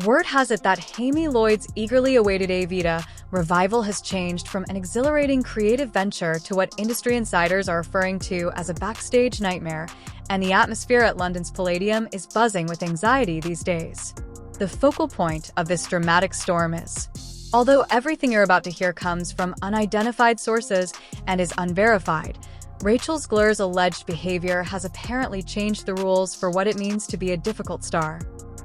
Word has it that Amy Lloyd's eagerly awaited Evita revival has changed from an exhilarating creative venture to what industry insiders are referring to as a backstage nightmare, and the atmosphere at London's Palladium is buzzing with anxiety these days. The focal point of this dramatic storm is, although everything you're about to hear comes from unidentified sources and is unverified, Rachel Zegler's alleged behavior has apparently changed the rules for what it means to be a difficult star.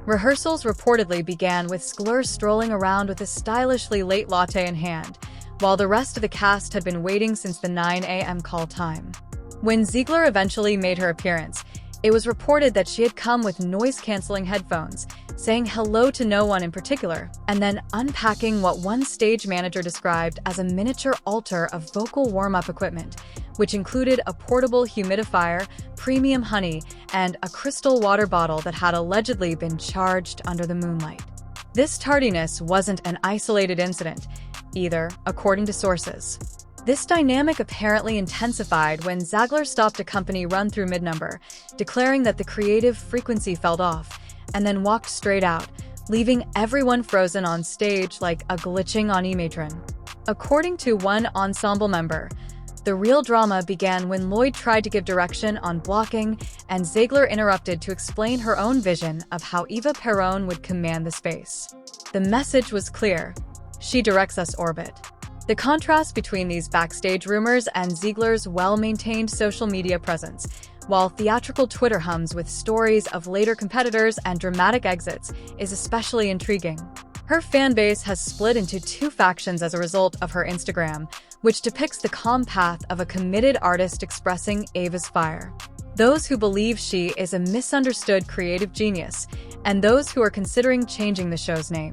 Rehearsals reportedly began with Zegler strolling around with a stylishly late latte in hand, while the rest of the cast had been waiting since the 9 a.m. call time. When Zegler eventually made her appearance, it was reported that she had come with noise-canceling headphones, saying hello to no one in particular, and then unpacking what one stage manager described as a miniature altar of vocal warm-up equipment, which included a portable humidifier, premium honey, and a crystal water bottle that had allegedly been charged under the moonlight. This tardiness wasn't an isolated incident, either, according to sources. This dynamic apparently intensified when Zegler stopped a company run through mid-number, declaring that the creative frequency fell off, and then walked straight out, leaving everyone frozen on stage like a glitching on E-Matron. According to one ensemble member, the real drama began when Lloyd tried to give direction on blocking, and Zegler interrupted to explain her own vision of how Eva Perón would command the space. The message was clear: she directs us orbit. The contrast between these backstage rumors and Zegler's well-maintained social media presence, while theatrical Twitter hums with stories of later competitors and dramatic exits, is especially intriguing. Her fanbase has split into two factions as a result of her Instagram, which depicts the calm path of a committed artist expressing Eva's fire. Those who believe she is a misunderstood creative genius, and those who are considering changing the show's name.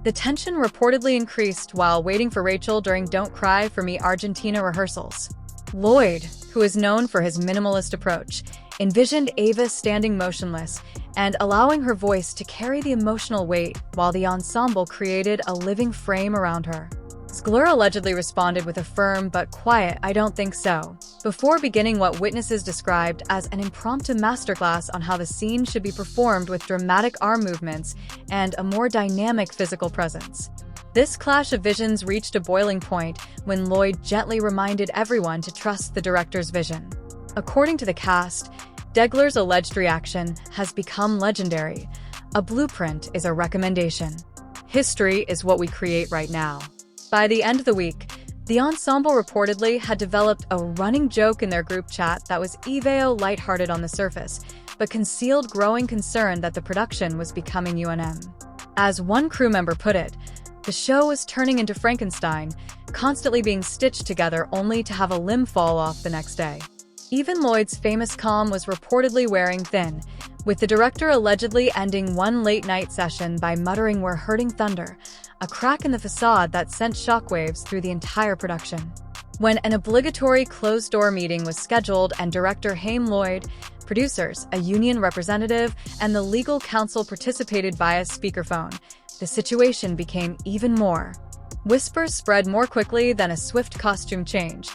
The tension reportedly increased while waiting for Rachel during Don't Cry for Me Argentina rehearsals. Lloyd, who is known for his minimalist approach, envisioned Eva standing motionless and allowing her voice to carry the emotional weight while the ensemble created a living frame around her. Zegler allegedly responded with a firm but quiet "I don't think so," before beginning what witnesses described as an impromptu masterclass on how the scene should be performed with dramatic arm movements and a more dynamic physical presence. This clash of visions reached a boiling point when Lloyd gently reminded everyone to trust the director's vision. According to the cast, Zegler's alleged reaction has become legendary. "A blueprint is a recommendation. History is what we create right now." By the end of the week, the ensemble reportedly had developed a running joke in their group chat that was evao lighthearted on the surface, but concealed growing concern that the production was becoming UNM. As one crew member put it, the show was turning into Frankenstein, constantly being stitched together only to have a limb fall off the next day. Even Lloyd's famous calm was reportedly wearing thin, with the director allegedly ending one late-night session by muttering "We're hurting thunder," a crack in the facade that sent shockwaves through the entire production. When an obligatory closed-door meeting was scheduled and director Amy Lloyd, producers, a union representative, and the legal counsel participated via speakerphone, the situation became even more. Whispers spread more quickly than a swift costume change,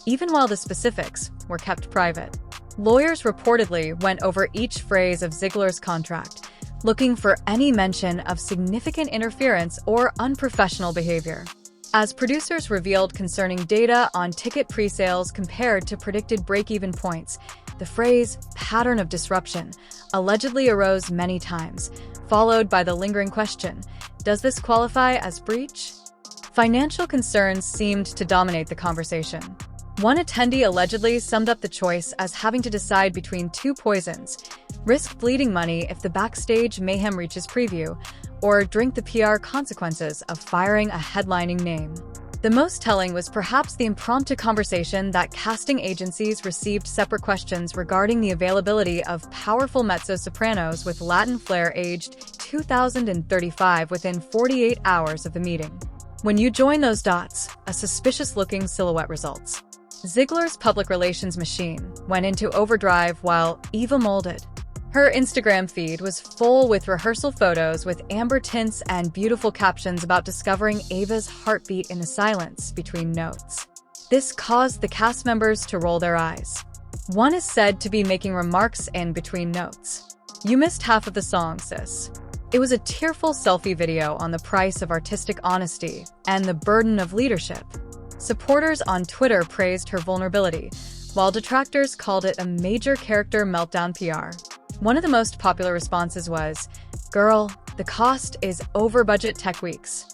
even while the specifics were kept private. Lawyers reportedly went over each phrase of Zegler's contract, looking for any mention of significant interference or unprofessional behavior. As producers revealed concerning data on ticket pre-sales compared to predicted break-even points, the phrase "pattern of disruption" allegedly arose many times, followed by the lingering question, does this qualify as breach? Financial concerns seemed to dominate the conversation. One attendee allegedly summed up the choice as having to decide between two poisons: risk bleeding money if the backstage mayhem reaches preview, or drink the PR consequences of firing a headlining name. The most telling was perhaps the impromptu conversation that casting agencies received separate questions regarding the availability of powerful mezzo-sopranos with Latin flair aged 2035 within 48 hours of the meeting. When you join those dots, a suspicious-looking silhouette results. Zegler's public relations machine went into overdrive while Eva molded. Her Instagram feed was full with rehearsal photos with amber tints and beautiful captions about discovering Eva's heartbeat in the silence between notes. This caused the cast members to roll their eyes. One is said to be making remarks in between notes. "You missed half of the song, sis." It was a tearful selfie video on the price of artistic honesty and the burden of leadership. Supporters on Twitter praised her vulnerability, while detractors called it a major character meltdown PR. One of the most popular responses was, "Girl, the cost is over-budget tech weeks."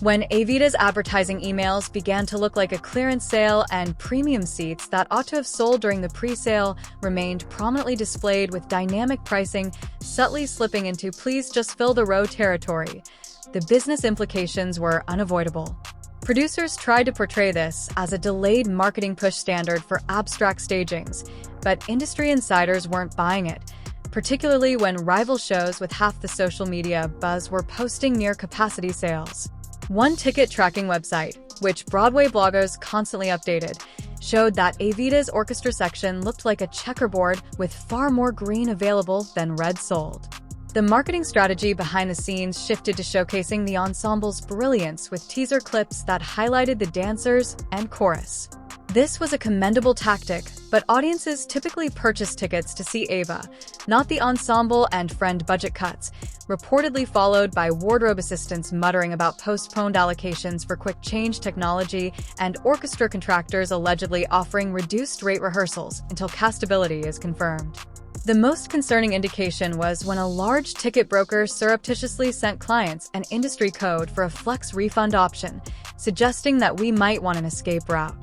When Evita's advertising emails began to look like a clearance sale and premium seats that ought to have sold during the pre-sale remained prominently displayed with dynamic pricing subtly slipping into "please just fill the row" territory, the business implications were unavoidable. Producers tried to portray this as a delayed marketing push standard for abstract stagings, but industry insiders weren't buying it, particularly when rival shows with half the social media buzz were posting near-capacity sales. One ticket tracking website, which Broadway bloggers constantly updated, showed that Evita's orchestra section looked like a checkerboard with far more green available than red sold. The marketing strategy behind the scenes shifted to showcasing the ensemble's brilliance with teaser clips that highlighted the dancers and chorus. This was a commendable tactic, but audiences typically purchase tickets to see Eva, not the ensemble and friend budget cuts, reportedly followed by wardrobe assistants muttering about postponed allocations for quick change technology and orchestra contractors allegedly offering reduced rate rehearsals until castability is confirmed. The most concerning indication was when a large ticket broker surreptitiously sent clients an industry code for a flex refund option, suggesting that we might want an escape route.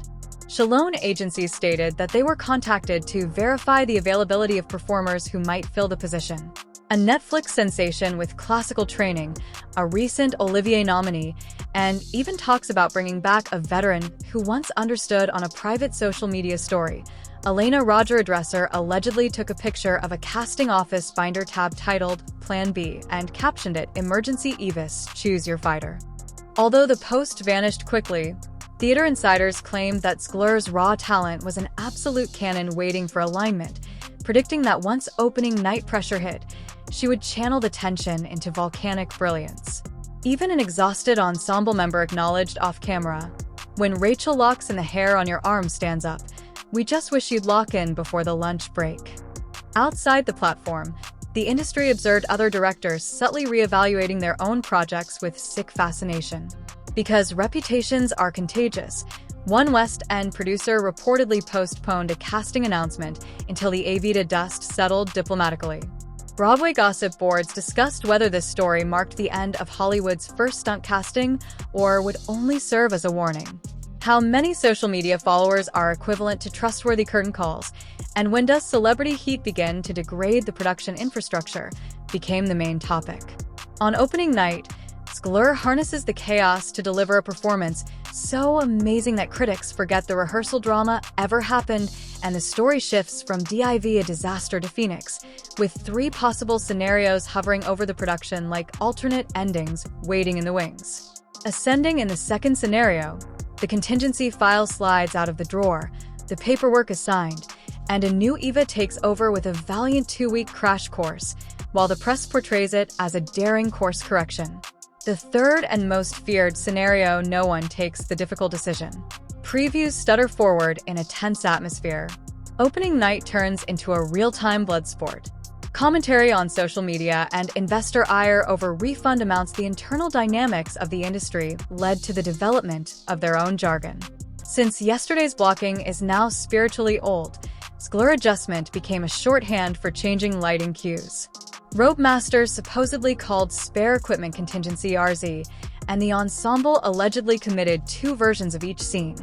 Shalone agencies stated that they were contacted to verify the availability of performers who might fill the position. A Netflix sensation with classical training, a recent Olivier nominee, and even talks about bringing back a veteran who once understood on a private social media story. Elena Roger Dresser allegedly took a picture of a casting office binder tab titled Plan B and captioned it "Emergency Evis, choose your fighter." Although the post vanished quickly, theater insiders claimed that Zegler's raw talent was an absolute cannon waiting for alignment, predicting that once opening night pressure hit, she would channel the tension into volcanic brilliance. Even an exhausted ensemble member acknowledged off-camera, "When Rachel locks in the hair on your arm stands up, we just wish you'd lock in before the lunch break." Outside the platform, the industry observed other directors subtly reevaluating their own projects with sick fascination. Because reputations are contagious, one West End producer reportedly postponed a casting announcement until the Evita dust settled diplomatically. Broadway gossip boards discussed whether this story marked the end of Hollywood's first stunt casting or would only serve as a warning. How many social media followers are equivalent to trustworthy curtain calls, and when does celebrity heat begin to degrade the production infrastructure, became the main topic. On opening night, Zegler harnesses the chaos to deliver a performance so amazing that critics forget the rehearsal drama ever happened and the story shifts from div a disaster to Phoenix, with 3 possible scenarios hovering over the production like alternate endings waiting in the wings. Ascending in the second scenario, the contingency file slides out of the drawer, the paperwork is signed, and a new Eva takes over with a valiant 2-week crash course, while the press portrays it as a daring course correction. The third and most feared scenario, no one takes the difficult decision. Previews stutter forward in a tense atmosphere. Opening night turns into a real-time blood sport. Commentary on social media and investor ire over refund amounts. The internal dynamics of the industry led to the development of their own jargon. Since yesterday's blocking is now spiritually old, Zegler adjustment became a shorthand for changing lighting cues. Rope masters supposedly called spare equipment contingency RZ, and the ensemble allegedly committed 2 versions of each scene,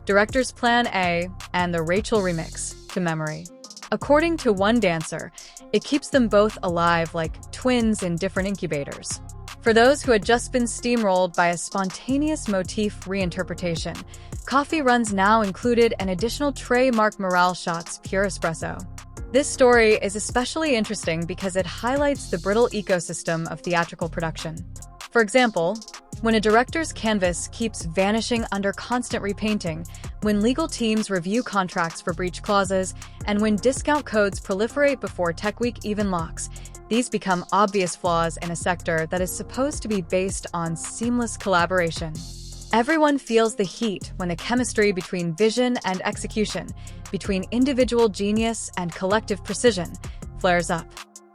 director's plan A and the Rachel remix, to memory. According to one dancer, it keeps them both alive like twins in different incubators. For those who had just been steamrolled by a spontaneous motif reinterpretation, coffee runs now included an additional tray marked Morale shots pure espresso. This story is especially interesting because it highlights the brittle ecosystem of theatrical production. For example, when a director's canvas keeps vanishing under constant repainting, when legal teams review contracts for breach clauses, and when discount codes proliferate before Tech Week even locks, these become obvious flaws in a sector that is supposed to be based on seamless collaboration. Everyone feels the heat when the chemistry between vision and execution, between individual genius and collective precision, flares up.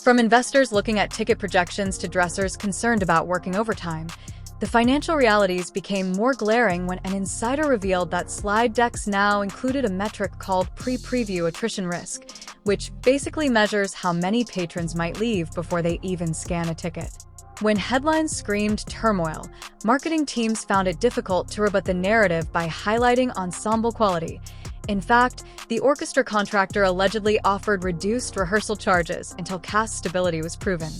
From investors looking at ticket projections to dressers concerned about working overtime, the financial realities became more glaring when an insider revealed that slide decks now included a metric called pre-preview attrition risk, which basically measures how many patrons might leave before they even scan a ticket. When headlines screamed turmoil, marketing teams found it difficult to rebut the narrative by highlighting ensemble quality. In fact, the orchestra contractor allegedly offered reduced rehearsal charges until cast stability was proven.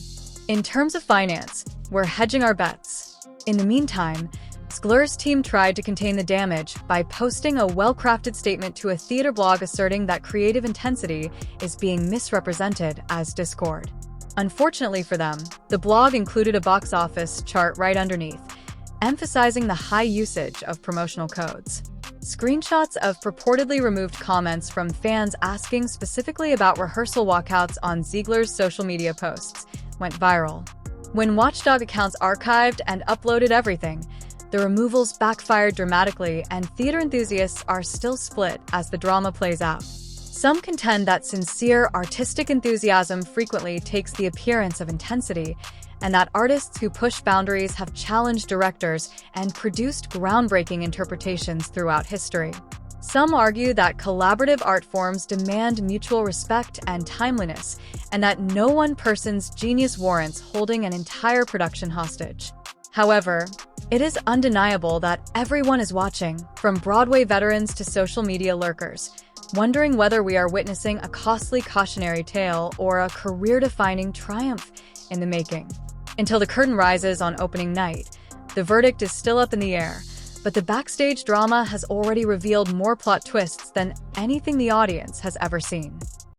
In terms of finance, we're hedging our bets. In the meantime, Zegler's team tried to contain the damage by posting a well-crafted statement to a theater blog asserting that creative intensity is being misrepresented as discord. Unfortunately for them, the blog included a box office chart right underneath, emphasizing the high usage of promotional codes. Screenshots of purportedly removed comments from fans asking specifically about rehearsal walkouts on Zegler's social media posts went viral. When Watchdog accounts archived and uploaded everything, the removals backfired dramatically, and theater enthusiasts are still split as the drama plays out. Some contend that sincere artistic enthusiasm frequently takes the appearance of intensity, and that artists who push boundaries have challenged directors and produced groundbreaking interpretations throughout history. Some argue that collaborative art forms demand mutual respect and timeliness, and that no one person's genius warrants holding an entire production hostage. However, it is undeniable that everyone is watching, from Broadway veterans to social media lurkers, wondering whether we are witnessing a costly cautionary tale or a career-defining triumph in the making. Until the curtain rises on opening night, the verdict is still up in the air, but the Backstage drama has already revealed more plot twists than anything the audience has ever seen.